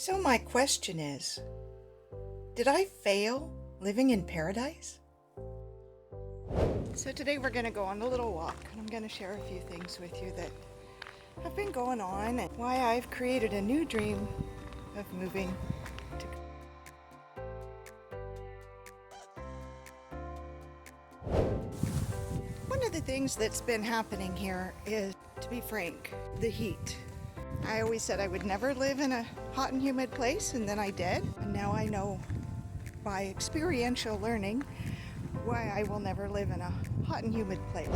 So my question is, did I fail living in paradise? So today we're going to go on a little walk, and I'm going to share a few things with you that have been going on and why I've created a new dream of moving to. One of the things that's been happening here is, to be frank, the heat. I always said I would never live in a hot and humid place, and then I did. And now I know by experiential learning why I will never live in a hot and humid place.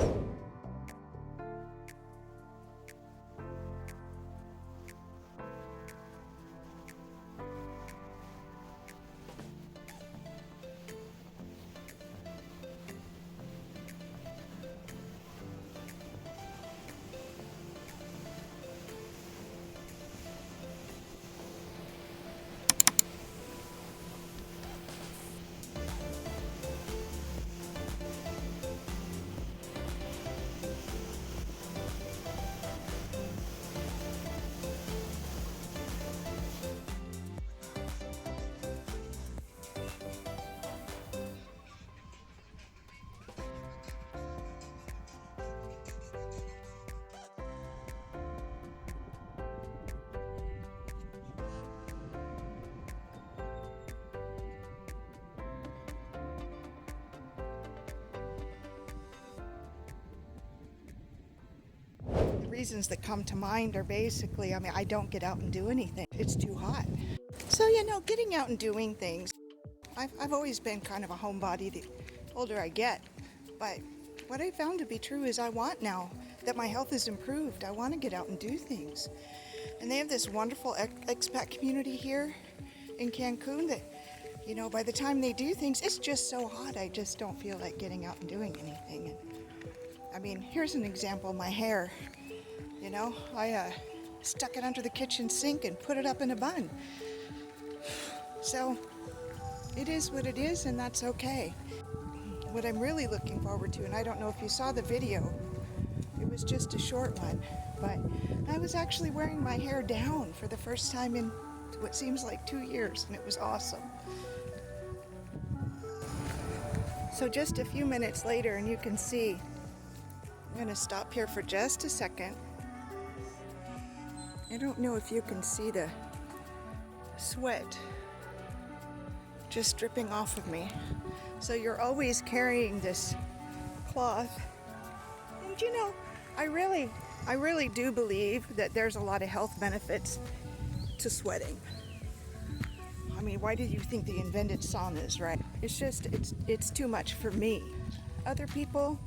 Reasons that come to mind are basically, I don't get out and do anything. It's too hot. So, getting out and doing things. I've always been kind of a homebody the older I get. But what I found to be true is I want, now that my health is improved, I want to get out and do things. And they have this wonderful expat community here in Cancun that, by the time they do things, it's just so hot. I just don't feel like getting out and doing anything. And, here's an example of my hair. I stuck it under the kitchen sink and put it up in a bun. So it is what it is, and that's okay. What I'm really looking forward to, and I don't know if you saw the video, it was just a short one, but I was actually wearing my hair down for the first time in what seems like 2 years, and it was awesome. So just a few minutes later, and you can see, I'm going to stop here for just a second. I don't know if you can see the sweat just dripping off of me. So you're always carrying this cloth. And I really do believe that there's a lot of health benefits to sweating. Why did you think they invented saunas, right? It's too much for me. Other people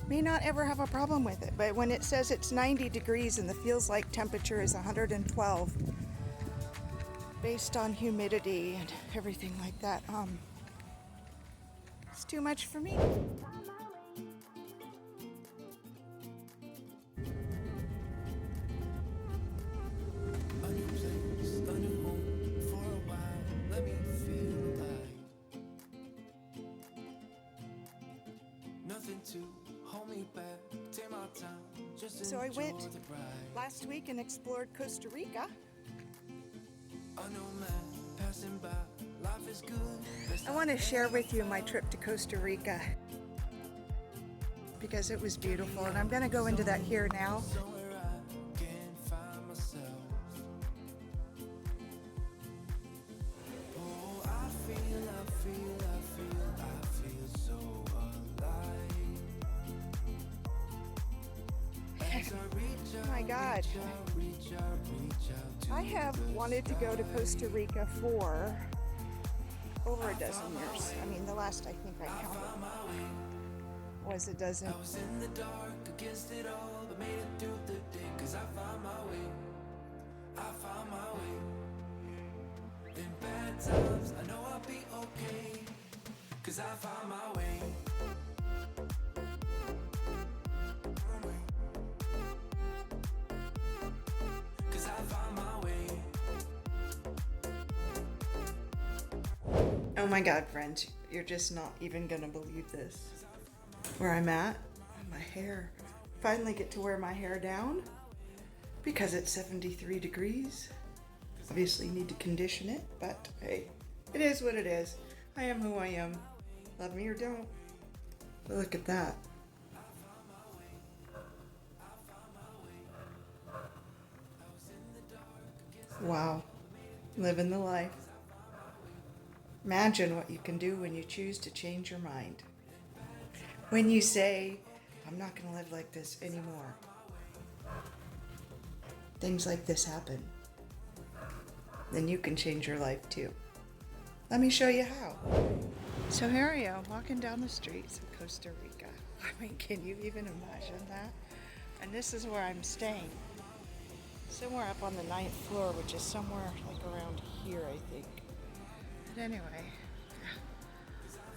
may not ever have a problem with it, but when it says it's 90 degrees and the feels like temperature is 112 based on humidity and everything like that, it's too much for me. So I went last week and explored Costa Rica. I want to share with you my trip to Costa Rica because it was beautiful, and I'm going to go into that here now. Oh my God. I have wanted to go to Costa Rica for over a dozen years. The last I think I counted was a dozen. I was in the dark against it all, but made it through the day, 'cause I found my way. I found my way. In bad times, I know I'll be okay, 'cause I found my way. Oh my God, friends, you're just not even gonna believe this. Where I'm at, my hair. Finally get to wear my hair down because it's 73 degrees. Obviously need to condition it, but hey, it is what it is. I am who I am. Love me or don't. But look at that. Wow. Living the life. Imagine what you can do when you choose to change your mind. When you say, I'm not going to live like this anymore. Things like this happen. Then you can change your life too. Let me show you how. So here I am walking down the streets of Costa Rica. I mean, can you even imagine that? And this is where I'm staying. Somewhere up on the 9th floor, which is somewhere like around here, I think. But anyway, yeah.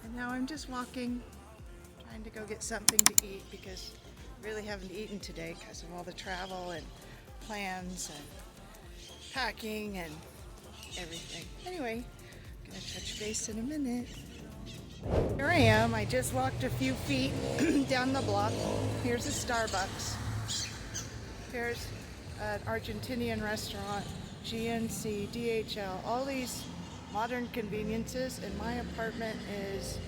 And now I'm just walking, trying to go get something to eat because I really haven't eaten today because of all the travel and plans and packing and everything. Anyway, I'm gonna touch base in a minute. Here I am. I just walked a few feet down the block. Here's a Starbucks. Here's an Argentinian restaurant, GNC, DHL, all these modern conveniences, and my apartment is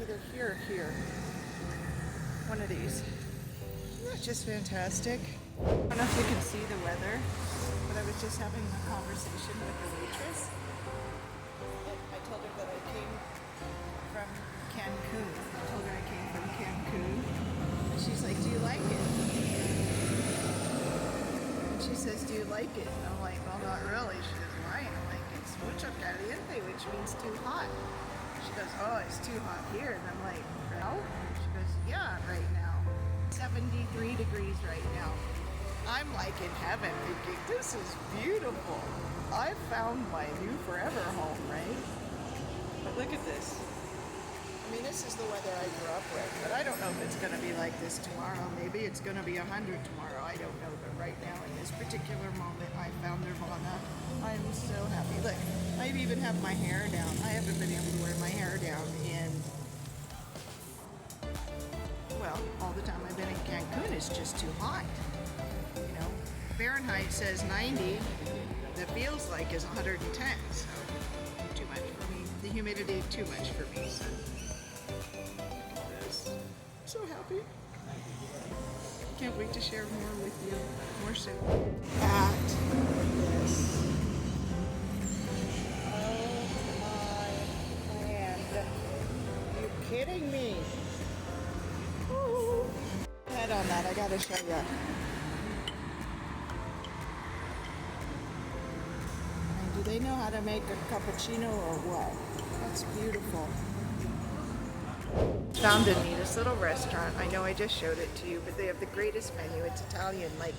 either here or here. One of these. Isn't that just fantastic? I don't know if you can see the weather, but I was just having a conversation with the waitress. I told her that I came from Cancun. I told her I came from Cancun. And she's like, do you like it? And she says, do you like it? And I'm like, well, not really. She goes, why? And I'm like, it's mucho caliente, which means too hot. She goes, oh, it's too hot here. And I'm like, no? She goes, yeah, right now. 73 degrees right now. I'm like in heaven thinking, this is beautiful. I found my new forever home, right? But look at this. I mean, this is the weather I grew up with, but I don't know if it's going to be like this tomorrow. Maybe it's going to be 100 tomorrow. I don't know, but right now, in this particular moment, I found Nirvana. I'm so happy. Look, I even have my hair down. I haven't been able to wear my hair down in, well, all the time I've been in Cancun. It's just too hot. You know, Fahrenheit says 90. The feels like is 110, so too much for me. The humidity, too much for me. So. So happy. Can't wait to share more with you more soon. At this. Oh my land. Are you kidding me? Ooh. Head on that, I gotta show you. And do they know how to make a cappuccino or what? That's beautiful. Found the neatest little restaurant. I know I just showed it to you, but they have the greatest menu. It's Italian, like,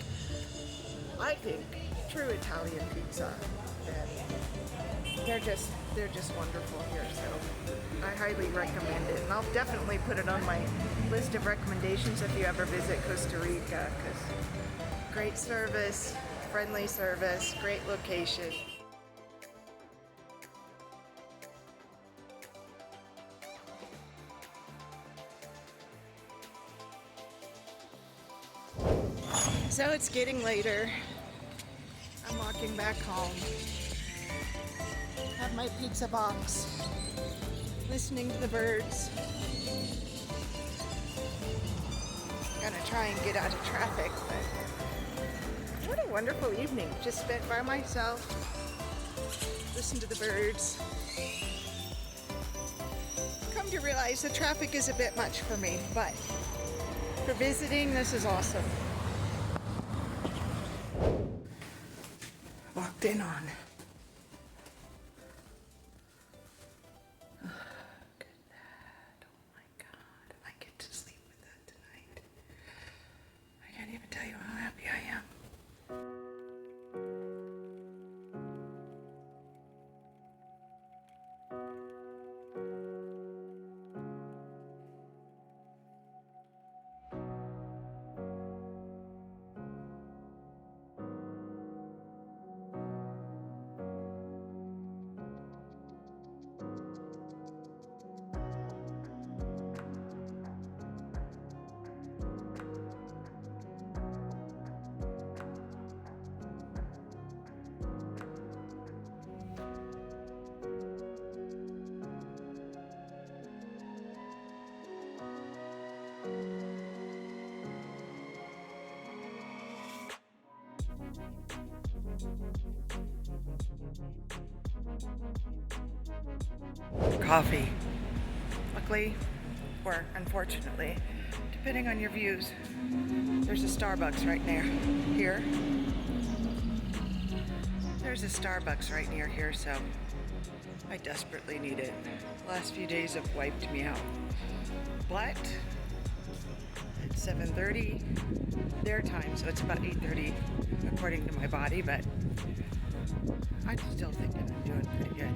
I think, true Italian pizza. And they're just wonderful here, so I highly recommend it. And I'll definitely put it on my list of recommendations if you ever visit Costa Rica, because great service, friendly service, great location. So it's getting later. I'm walking back home. Have my pizza box. Listening to the birds. Gonna try and get out of traffic, but what a wonderful evening. Just spent by myself. Listen to the birds. Come to realize the traffic is a bit much for me, but for visiting, this is awesome. Walked in on. Look at that. Oh my God. I get to sleep with that tonight. I can't even tell you how happy I am. coffee. Luckily, or unfortunately, depending on your views, there's a Starbucks right near here. There's a Starbucks right near here, so I desperately need it. The last few days have wiped me out. But it's 7:30 their time, so it's about 8:30 according to my body, but I'm still thinking I'm doing pretty good.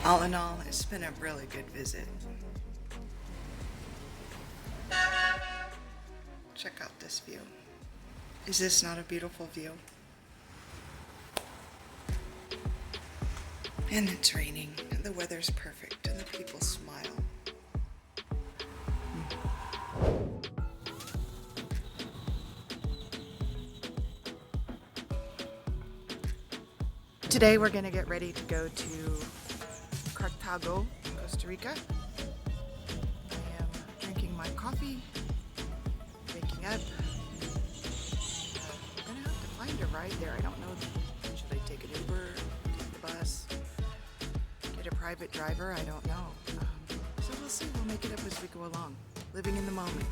All in all, it's been a really good visit. Check out this view. Is this not a beautiful view? And it's raining, and the weather's perfect, and the people smile. Today we're gonna get ready to go to Cartago, Costa Rica. I am drinking my coffee, waking up. I'm gonna have to find a ride there. I don't know. Should I take an Uber, take the bus, get a private driver? I don't know. So we'll see. We'll make it up as we go along. Living in the moment.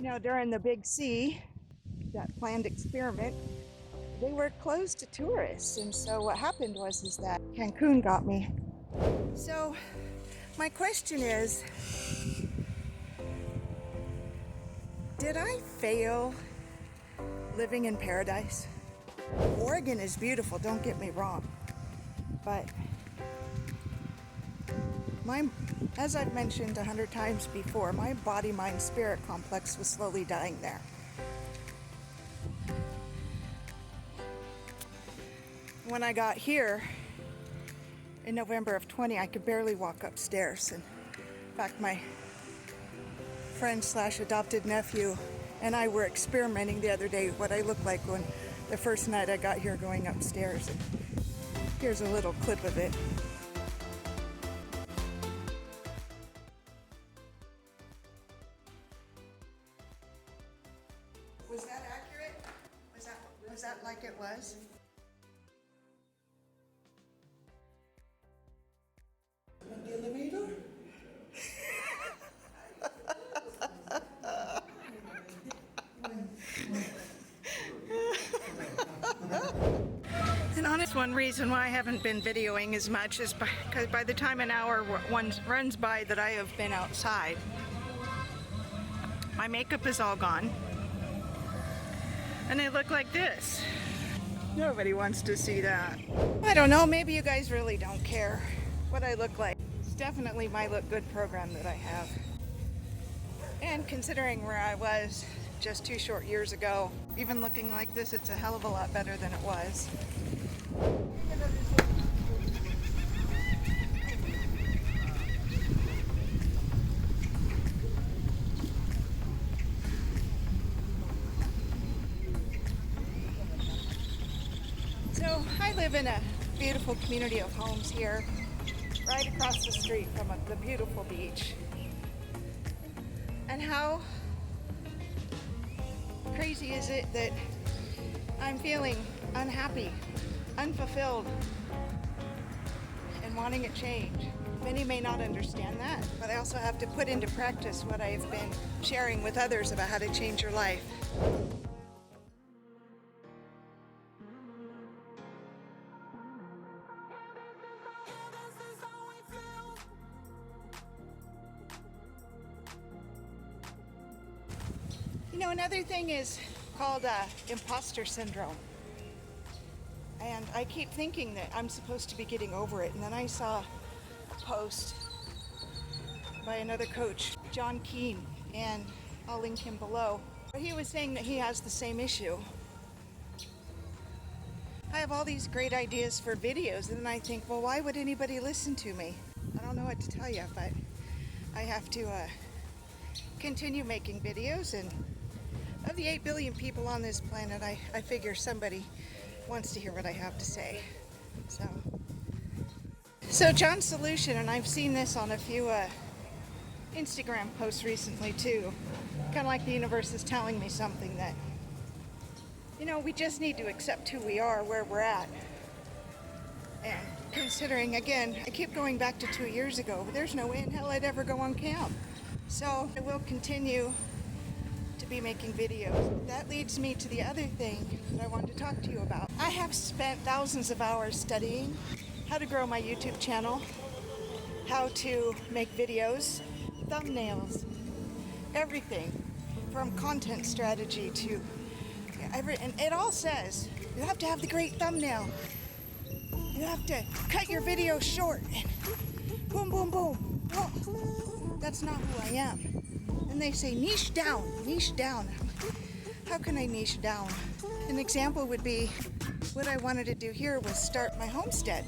During the big C, that planned experiment, they were closed to tourists. And so what happened was is that Cancun got me. So my question is, did I fail living in paradise? Oregon is beautiful, don't get me wrong. But as I've mentioned 100 times before, my body, mind, spirit complex was slowly dying there. When I got here in November of 20, I could barely walk upstairs. And in fact, my friend / adopted nephew and I were experimenting the other day what I looked like when the first night I got here going upstairs. And here's a little clip of it. Was that accurate? Was that like it was? The elevator? And honest, one reason why I haven't been videoing as much is because by the time an hour runs by that I have been outside, my makeup is all gone. And I look like this. Nobody wants to see that. I don't know, maybe you guys really don't care what I look like. It's definitely my Look Good program that I have. And considering where I was just 2 short years ago, even looking like this, it's a hell of a lot better than it was. So I live in a beautiful community of homes here, right across the street from the beautiful beach. And how crazy is it that I'm feeling unhappy, unfulfilled, and wanting a change? Many may not understand that, but I also have to put into practice what I've been sharing with others about how to change your life. Another thing is called imposter syndrome. And I keep thinking that I'm supposed to be getting over it. And then I saw a post by another coach, John Keane, and I'll link him below. But he was saying that he has the same issue. I have all these great ideas for videos, and then I think, well, why would anybody listen to me? I don't know what to tell you, but I have to continue making videos, and of the 8 billion people on this planet, I figure somebody wants to hear what I have to say. So John's solution, and I've seen this on a few Instagram posts recently too, kind of like the universe is telling me something that, we just need to accept who we are, where we're at. And considering, again, I keep going back to 2 years ago, but there's no way in hell I'd ever go on camp. So I will continue to be making videos. That leads me to the other thing that I wanted to talk to you about. I have spent thousands of hours studying how to grow my YouTube channel, how to make videos, thumbnails, everything from content strategy to and it all says you have to have the great thumbnail. You have to cut your video short and boom, boom, boom. Oh, that's not who I am. And they say niche down, niche down. How can I niche down? An example would be what I wanted to do here was start my homestead.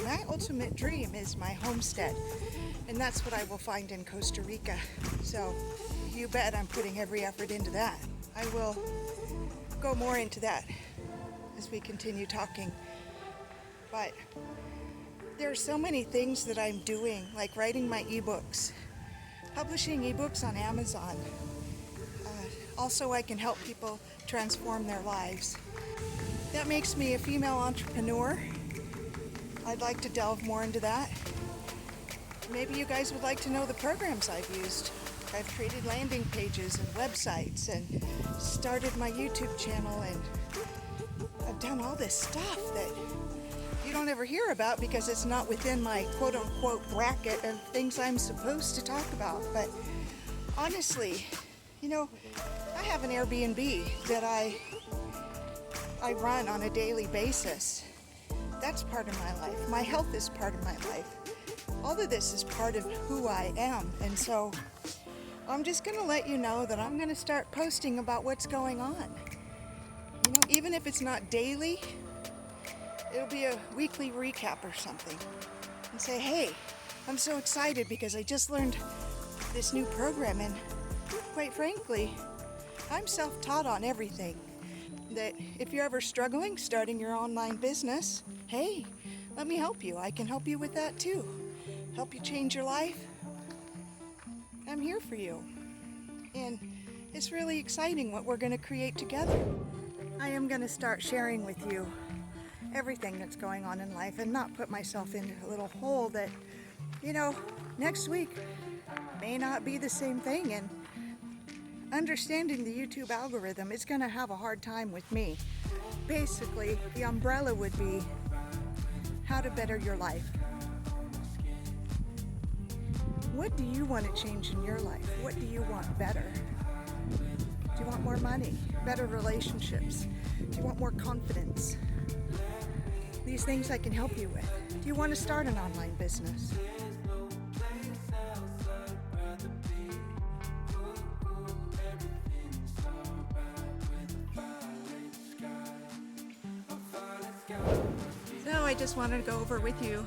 My ultimate dream is my homestead, and that's what I will find in Costa Rica. So you bet I'm putting every effort into that. I will go more into that as we continue talking. But there are so many things that I'm doing, like writing my ebooks, publishing ebooks on Amazon. Also, I can help people transform their lives. That makes me a female entrepreneur. I'd like to delve more into that. Maybe you guys would like to know the programs I've used. I've created landing pages and websites and started my YouTube channel, and I've done all this stuff that you don't ever hear about because it's not within my quote-unquote bracket of things I'm supposed to talk about. But honestly, I have an Airbnb that I run on a daily basis. That's part of my life. My health is part of my life. All of this is part of who I am. And so I'm just going to let you know that I'm going to start posting about what's going on. Even if it's not daily, it'll be a weekly recap or something. And say, hey, I'm so excited because I just learned this new program, and quite frankly, I'm self-taught on everything. That if you're ever struggling starting your online business, hey, let me help you. I can help you with that too. Help you change your life. I'm here for you. And it's really exciting what we're going to create together. I am going to start sharing with you everything that's going on in life and not put myself into a little hole that, next week may not be the same thing. And understanding the YouTube algorithm is going to have a hard time with me. Basically, the umbrella would be how to better your life. What do you want to change in your life? What do you want better? Do you want more money? Better relationships? Do you want more confidence? These things I can help you with. Do you want to start an online business? So I just wanted to go over with you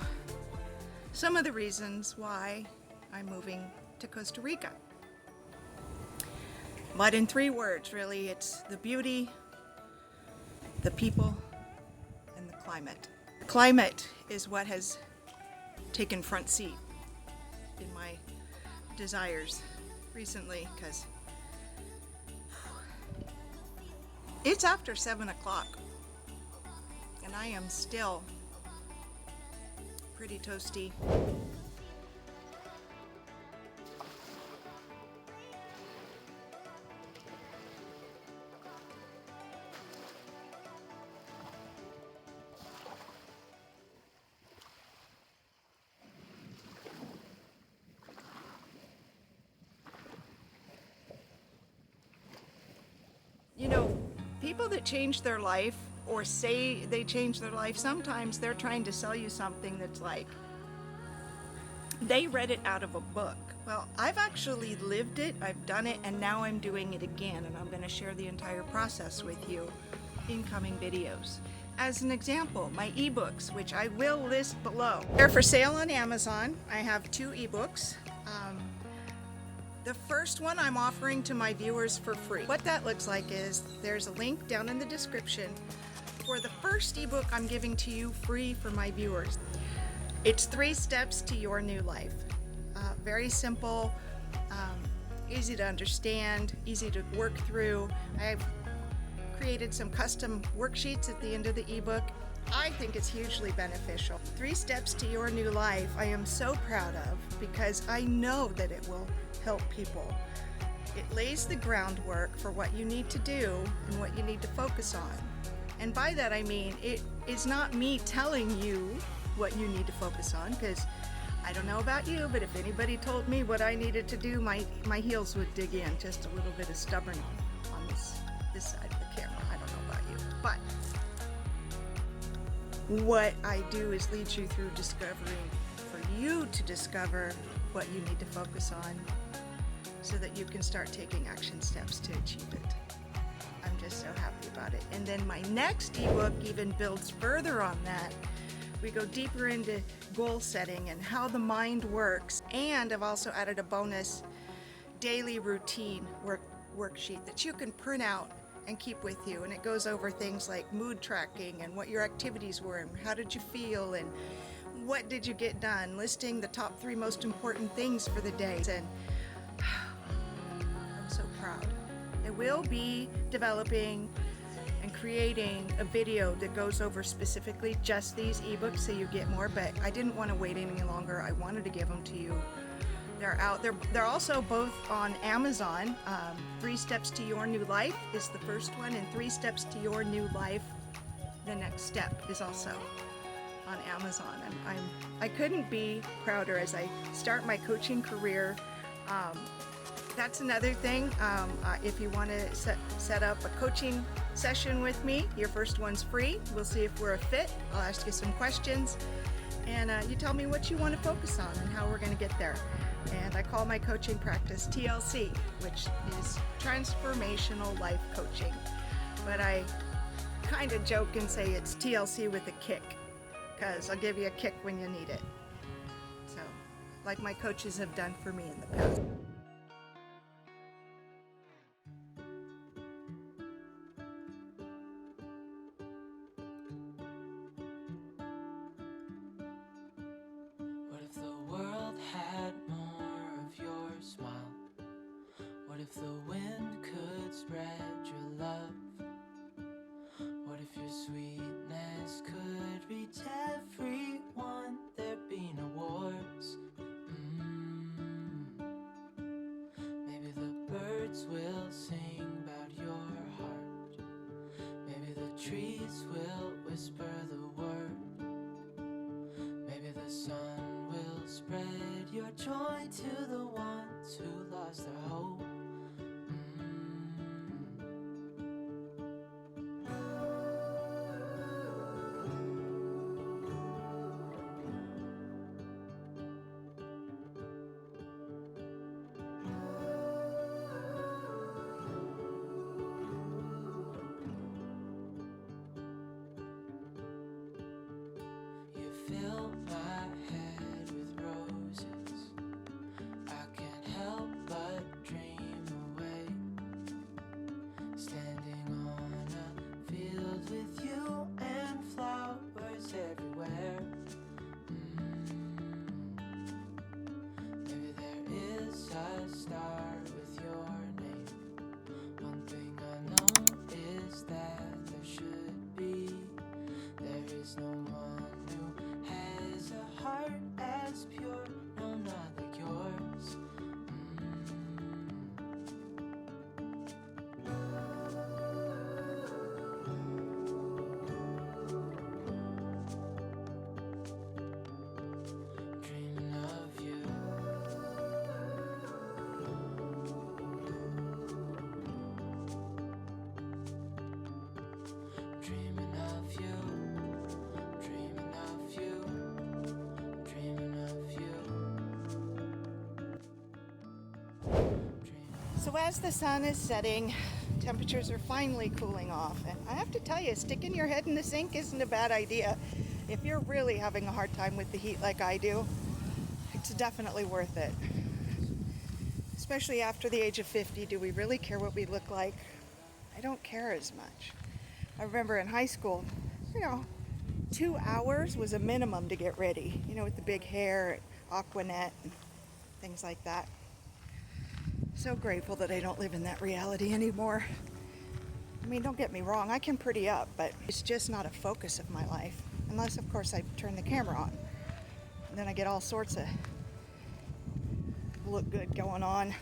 some of the reasons why I'm moving to Costa Rica. But in 3 words, really, it's the beauty, the people, and the climate. The climate is what has taken front seat in my desires recently, because it's after 7 o'clock and I am still pretty toasty. People that change their life or say they change their life, sometimes they're trying to sell you something that's like they read it out of a book. Well, I've actually lived it, I've done it, and now I'm doing it again, and I'm going to share the entire process with you in coming videos. As an example, my ebooks, which I will list below. They're for sale on Amazon. I have 2 ebooks. The first one I'm offering to my viewers for free. What that looks like is there's a link down in the description for the first ebook I'm giving to you free for my viewers. It's 3 steps to your new life. Very simple, easy to understand, easy to work through. I've created some custom worksheets at the end of the ebook. I think it's hugely beneficial. 3 steps to your new life I am so proud of because I know that it will help people. It lays the groundwork for what you need to do and what you need to focus on. And by that I mean it is not me telling you what you need to focus on, because I don't know about you, but if anybody told me what I needed to do, my heels would dig in. Just a little bit of stubborn on this side of the camera. I don't know about you. But what I do is lead you through discovering, for you to discover what you need to focus on so that you can start taking action steps to achieve it. I'm just so happy about it. And then my next ebook even builds further on that. We go deeper into goal setting and how the mind works. And I've also added a bonus daily routine worksheet that you can print out and keep with you. And it goes over things like mood tracking and what your activities were and how did you feel and what did you get done, listing the top 3 most important things for the day. And I'm so proud. I will be developing and creating a video that goes over specifically just these ebooks so you get more, but I didn't want to wait any longer. I wanted to give them to you. They're out. They're also both on Amazon. 3 Steps to Your New Life is the first one, and 3 Steps to Your New Life, the next step, is also on Amazon. I couldn't be prouder as I start my coaching career. That's another thing. If you want to set up a coaching session with me, your first one's free. We'll see if we're a fit. I'll ask you some questions, and you tell me what you want to focus on and how we're going to get there. And I call my coaching practice TLC, which is Transformational Life Coaching. But I kind of joke and say it's TLC with a kick, because I'll give you a kick when you need it. So, like my coaches have done for me in the past. What if the world had more of your smile? What if the wind could spread your love? What if your sweetness could reach everyone? There'd be no wars. Maybe the birds will sing about your heart. Maybe the trees will whisper the word. Maybe the sun will spread your joy to the ones who lost their hope. You fill my head with roses. I can't help but dream away, standing on a field with you and flowers everywhere. Maybe there is a star with your name. One thing I know is that there should be. There is no one who has a heart as pure, no, not like yours. Dreaming of you. Dreaming of you. Dreaming of you. Dreaming of you. So as the sun is setting, temperatures are finally cooling off, and I have to tell you, sticking your head in the sink isn't a bad idea. If you're really having a hard time with the heat like I do, it's definitely worth it. Especially after the age of 50, do we really care what we look like? I don't care as much. I remember in high school, 2 hours was a minimum to get ready, with the big hair, Aquanet, and things like that. So grateful that I don't live in that reality anymore. I mean, don't get me wrong, I can pretty up, but it's just not a focus of my life. Unless, of course, I turn the camera on. And then I get all sorts of look good going on.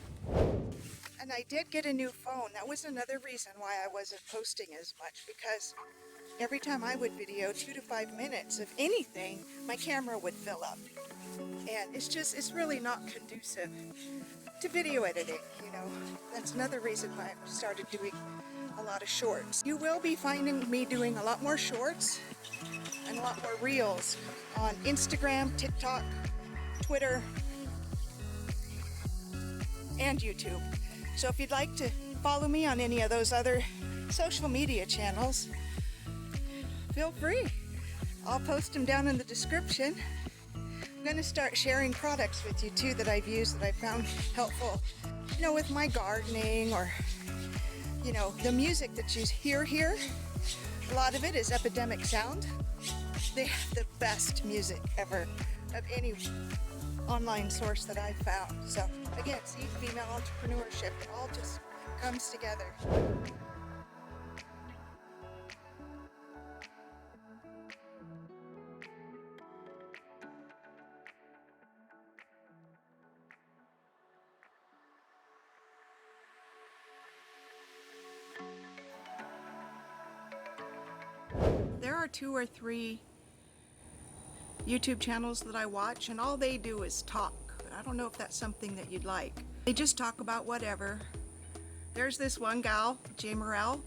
And I did get a new phone. That was another reason why I wasn't posting as much, because every time I would video 2 to 5 minutes of anything, my camera would fill up. And it's really not conducive to video editing, That's another reason why I started doing a lot of shorts. You will be finding me doing a lot more shorts and a lot more reels on Instagram, TikTok, Twitter, and YouTube. So if you'd like to follow me on any of those other social media channels, feel free. I'll post them down in the description. I'm going to start sharing products with you too that I've used that I found helpful, with my gardening, or, the music that you hear here. A lot of it is Epidemic Sound. They have the best music ever of any online source that I've found. So again, see, female entrepreneurship, it all just comes together. 2 or 3 YouTube channels that I watch, and all they do is talk. I don't know if that's something that you'd like. They just talk about whatever. There's this one gal, J. Morrell.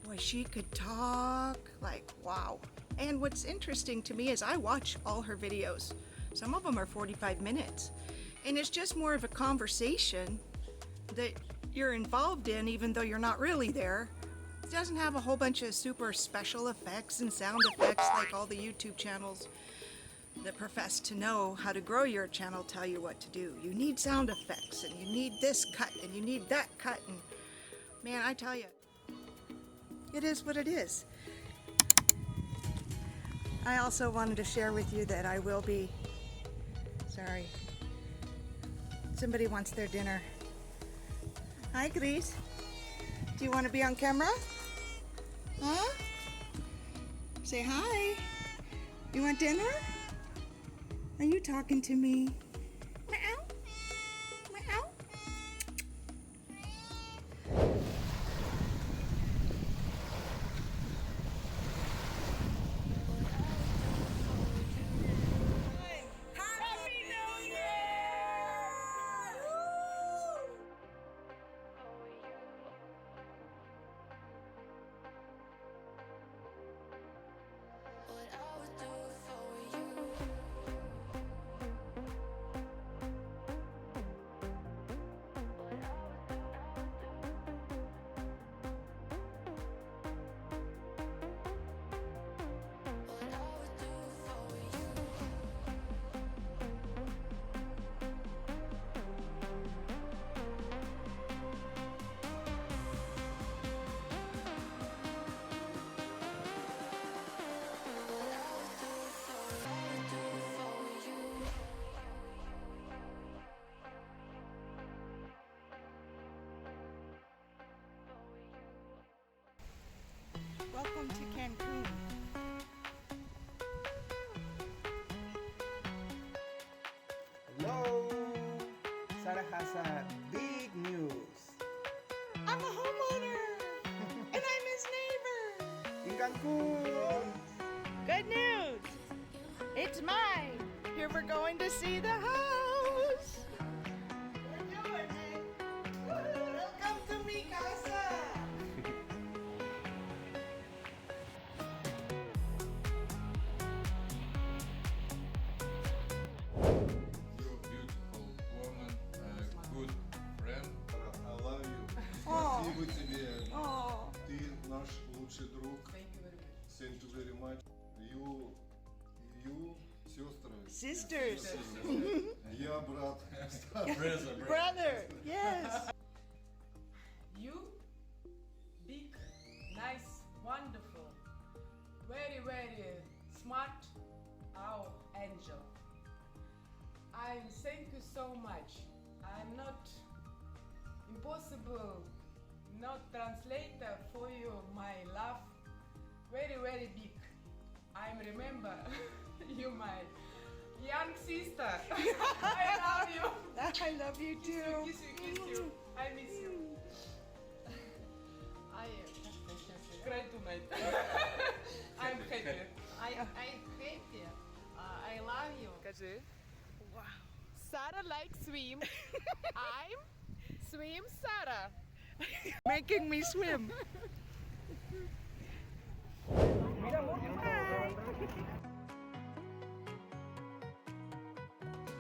Boy, she could talk like wow. And what's interesting to me is I watch all her videos. Some of them are 45 minutes. And it's just more of a conversation that you're involved in even though you're not really there. It doesn't have a whole bunch of super special effects and sound effects like all the YouTube channels that profess to know how to grow your channel tell you what to do. You need sound effects, and you need this cut, and you need that cut, and man, I tell you, it is what it is. I also wanted to share with you that I will be, sorry, somebody wants their dinner. Hi, Grace. Do you want to be on camera? Huh? Say hi. You want dinner? Are you talking to me? Meow. Meow. Happy New Year! What I would do for you. What I would do for you. What I would do for you. Welcome to Cancun. Hello! Sarah has a big news. I'm a homeowner, and I'm his neighbor. In Cancun! Good news! It's mine. Here we're going to see the house. We're doing it. Welcome to mi casa. You're a beautiful woman, a good friend. I love you. О. Спасибо тебе. Oh, Ты наш лучший друг. Thank you very much. You, сестры. sisters. Я брат. Brother, yes. You, big, nice, wonderful, very, very smart, our angel. I thank you so much. I'm not impossible, not translator for you, my love, very, very big. I remember you, my young sister. I love you. I love you too. Kiss you. I miss you. I cry tonight. I'm happy. I happy. I love you. Скажи. Wow. Sarah likes swim. I'm swim Sarah. Making me swim.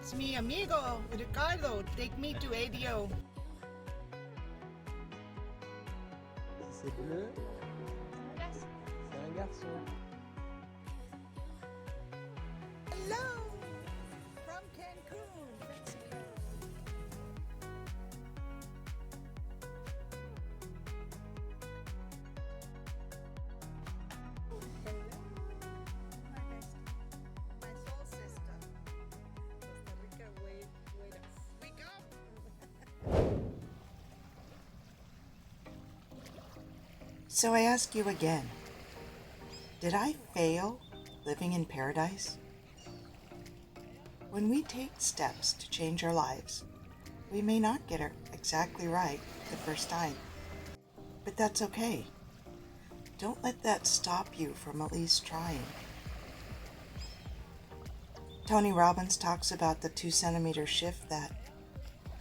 It's mi amigo, Ricardo. Take me to ADO. C'est bleu. C'est un garçon. Hello from Cancun, Mexico. Hello, my bestie, my soul sister. Costa Rica, wait us. We come. So I ask you again, did I fail living in paradise? When we take steps to change our lives, we may not get it exactly right the first time. But that's okay. don't let that stop you from at least trying. Tony Robbins talks about the 2 centimeter shift that,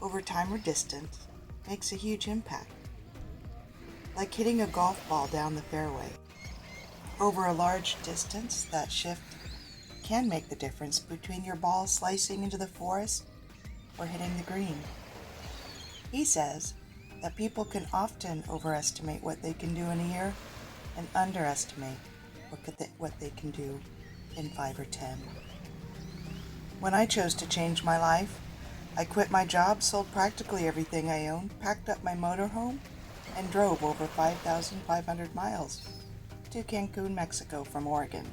over time or distance, makes a huge impact. Like hitting a golf ball down the fairway. Over a large distance, that shift can make the difference between your ball slicing into the forest or hitting the green. He says that people can often overestimate what they can do in a year and underestimate what they can do in 5 or 10. When I chose to change my life, I quit my job, sold practically everything I owned, packed up my motorhome, and drove over 5,500 miles to Cancun, Mexico from Oregon.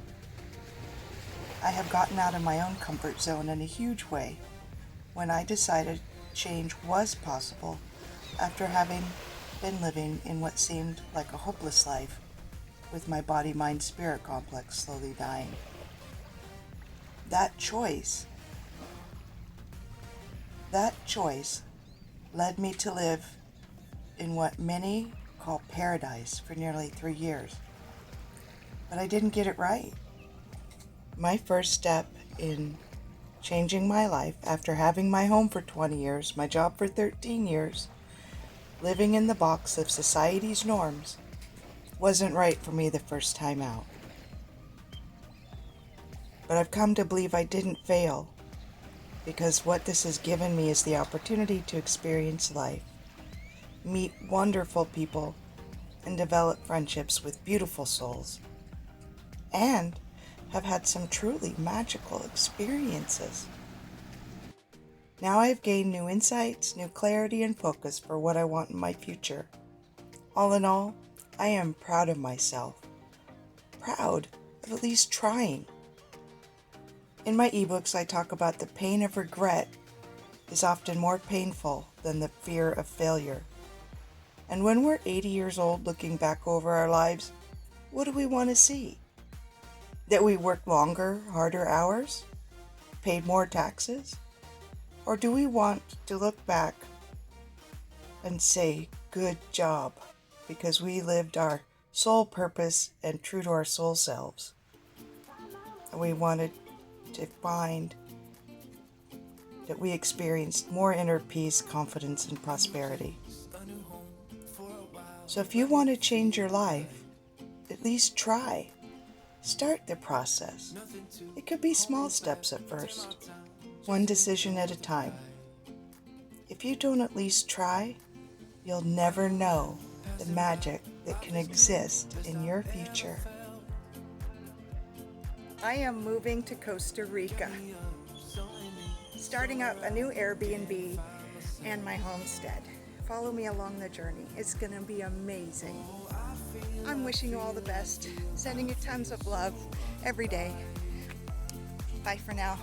I have gotten out of my own comfort zone in a huge way when I decided change was possible after having been living in what seemed like a hopeless life with my body-mind-spirit complex slowly dying. That choice led me to live in what many call paradise for nearly 3 years. But I didn't get it right. My first step in changing my life after having my home for 20 years, my job for 13 years, living in the box of society's norms, wasn't right for me the first time out. But I've come to believe I didn't fail, because what this has given me is the opportunity to experience life, meet wonderful people, and develop friendships with beautiful souls, and have had some truly magical experiences. Now I've gained new insights, new clarity, and focus for what I want in my future. All in all, I am proud of myself. Proud of at least trying. In my ebooks, I talk about the pain of regret is often more painful than the fear of failure. And when we're 80 years old looking back over our lives, what do we want to see? That we worked longer, harder hours? Paid more taxes? Or do we want to look back and say, good job, because we lived our soul purpose and true to our soul selves? And we wanted to find that we experienced more inner peace, confidence, and prosperity. So if you want to change your life, at least try. Start the process. It could be small steps at first, one decision at a time. If you don't at least try, you'll never know the magic that can exist in your future. I am moving to Costa Rica, starting up a new Airbnb and my homestead. Follow me along the journey. It's going to be amazing. I'm wishing you all the best, sending you tons of love every day. Bye for now.